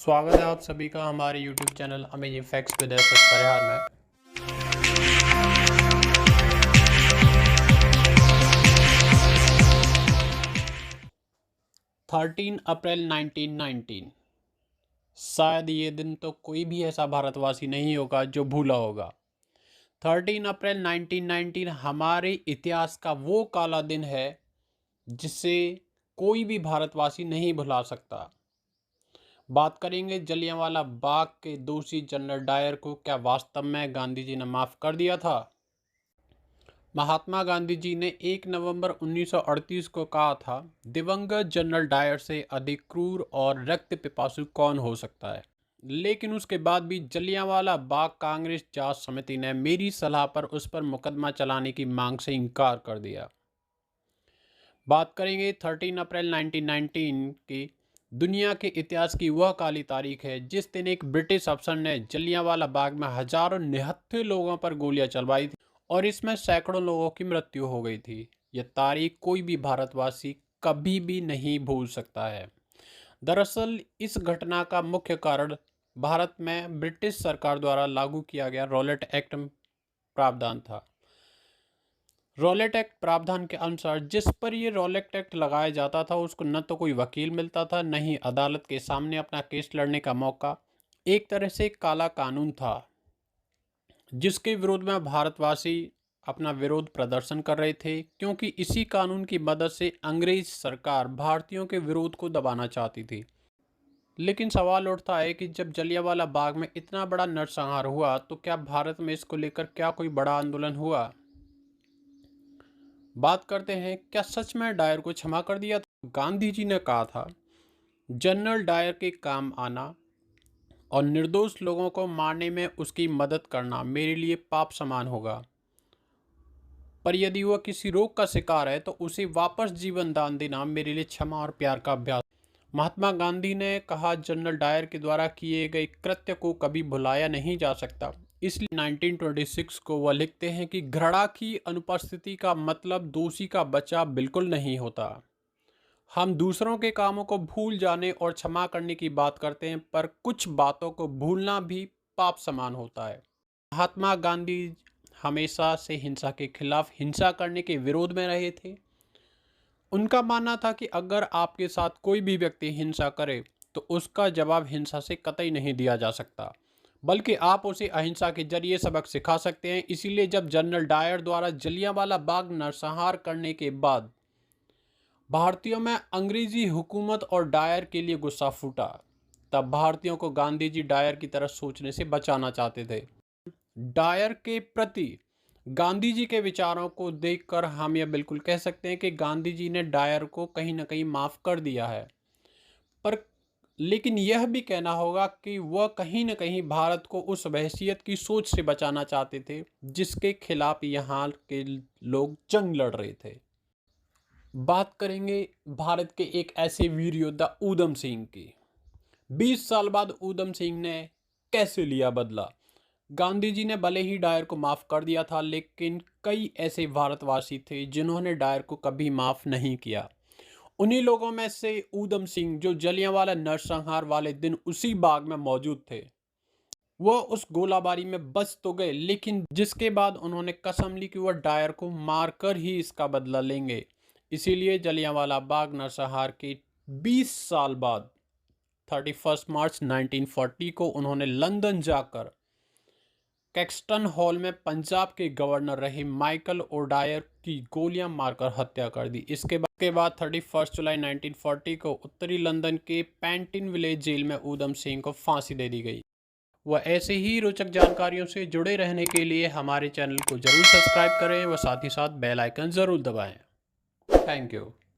स्वागत है आप सभी का हमारे YouTube channel amazing facts with S Parihar में। Thirteen April 1919। शायद ये दिन तो कोई भी ऐसा भारतवासी नहीं होगा जो भूला होगा। 13 अप्रैल 1919 हमारे इतिहास का वो काला दिन है जिसे कोई भी भारतवासी नहीं भुला सकता। बात करेंगे जलियांवाला बाग के दोषी जनरल डायर को क्या वास्तव में गांधी जी ने माफ़ कर दिया था। महात्मा गांधी जी ने 1 नवंबर 1938 को कहा था, दिवंगत जनरल डायर से अधिक क्रूर और रक्त पिपासु कौन हो सकता है। लेकिन उसके बाद भी जलियांवाला बाग कांग्रेस जांच समिति ने मेरी सलाह पर उस पर मुकदमा चलाने की मांग से इनकार कर दिया। बात करेंगे 13 अप्रैल 1919 की दुनिया के इतिहास की वह काली तारीख है जिस दिन एक ब्रिटिश अफसर ने जलियांवाला बाग में हजारों निहत्थे लोगों पर गोलियां चलवाई थी और इसमें सैकड़ों लोगों की मृत्यु हो गई थी। यह तारीख कोई भी भारतवासी कभी भी नहीं भूल सकता है। दरअसल इस घटना का मुख्य कारण भारत में ब्रिटिश सरकार द्वारा लागू किया गया रॉलेट एक्ट प्रावधान था। रॉलेट एक्ट प्रावधान के अनुसार जिस पर यह रॉलेट एक्ट लगाया जाता था उसको न तो कोई वकील मिलता था, न ही अदालत के सामने अपना केस लड़ने का मौका। एक तरह से काला कानून था जिसके विरोध में भारतवासी अपना विरोध प्रदर्शन कर रहे थे, क्योंकि इसी कानून की मदद से अंग्रेज सरकार भारतीयों के विरोध को दबाना चाहती थी। लेकिन सवाल उठता है कि जब जलियांवाला बाग में इतना बड़ा नरसंहार हुआ तो क्या भारत में इसको लेकर क्या कोई बड़ा आंदोलन हुआ। बात करते हैं, क्या सच में डायर को क्षमा कर दिया था। गांधी जी ने कहा था, जनरल डायर के काम आना और निर्दोष लोगों को मारने में उसकी मदद करना मेरे लिए पाप समान होगा, पर यदि वह किसी रोग का शिकार है तो उसे वापस जीवन दान देना मेरे लिए क्षमा और प्यार का अभ्यास। महात्मा गांधी ने कहा, जनरल डायर के द्वारा किए गए कृत्य को कभी भुलाया नहीं जा सकता। इसलिए 1926 को वह लिखते हैं कि घृणा की अनुपस्थिति का मतलब दोषी का बचाव बिल्कुल नहीं होता। हम दूसरों के कामों को भूल जाने और क्षमा करने की बात करते हैं, पर कुछ बातों को भूलना भी पाप समान होता है। महात्मा गांधी हमेशा से हिंसा के खिलाफ, हिंसा करने के विरोध में रहे थे। उनका मानना था कि अगर आपके साथ कोई भी व्यक्ति हिंसा करे तो उसका जवाब हिंसा से कतई नहीं दिया जा सकता, बल्कि आप उसे अहिंसा के जरिए सबक सिखा सकते हैं। इसीलिए जब जनरल डायर द्वारा जलियांवाला बाग नरसंहार करने के बाद भारतीयों में अंग्रेजी हुकूमत और डायर के लिए गुस्सा फूटा, तब भारतीयों को गांधी जी डायर की तरह सोचने से बचाना चाहते थे। डायर के प्रति गांधी जी के विचारों को देखकर हम यह बिल्कुल कह सकते हैं कि गांधी जी ने डायर को कहीं ना कहीं माफ़ कर दिया है, पर लेकिन यह भी कहना होगा कि वह कहीं न कहीं भारत को उस वहशियत की सोच से बचाना चाहते थे जिसके खिलाफ यहाँ के लोग जंग लड़ रहे थे। बात करेंगे भारत के एक ऐसे वीर योद्धा ऊधम सिंह की। 20 साल बाद ऊधम सिंह ने कैसे लिया बदला। गांधी जी ने भले ही डायर को माफ़ कर दिया था, लेकिन कई ऐसे भारतवासी थे जिन्होंने डायर को कभी माफ़ नहीं किया। उन्हीं लोगों में से ऊधम सिंह, जो जलियांवाला नरसंहार वाले दिन उसी बाग में मौजूद थे, वह उस गोलाबारी में बच तो गए, लेकिन जिसके बाद उन्होंने कसम ली कि वह डायर को मारकर ही इसका बदला लेंगे। इसीलिए जलियांवाला बाग नरसंहार के 20 साल बाद 31 मार्च 1940 को उन्होंने लंदन जाकर कैक्सटन हॉल में पंजाब के गवर्नर रहे माइकल ओडायर की गोलियां मारकर हत्या कर दी। इसके बाद 31 जुलाई 1940 को उत्तरी लंदन के पैंटिन विलेज जेल में ऊधम सिंह को फांसी दे दी गई। वह ऐसे ही रोचक जानकारियों से जुड़े रहने के लिए हमारे चैनल को जरूर सब्सक्राइब करें व साथ ही साथ बेल आइकन ज़रूर दबाएं। Thank you.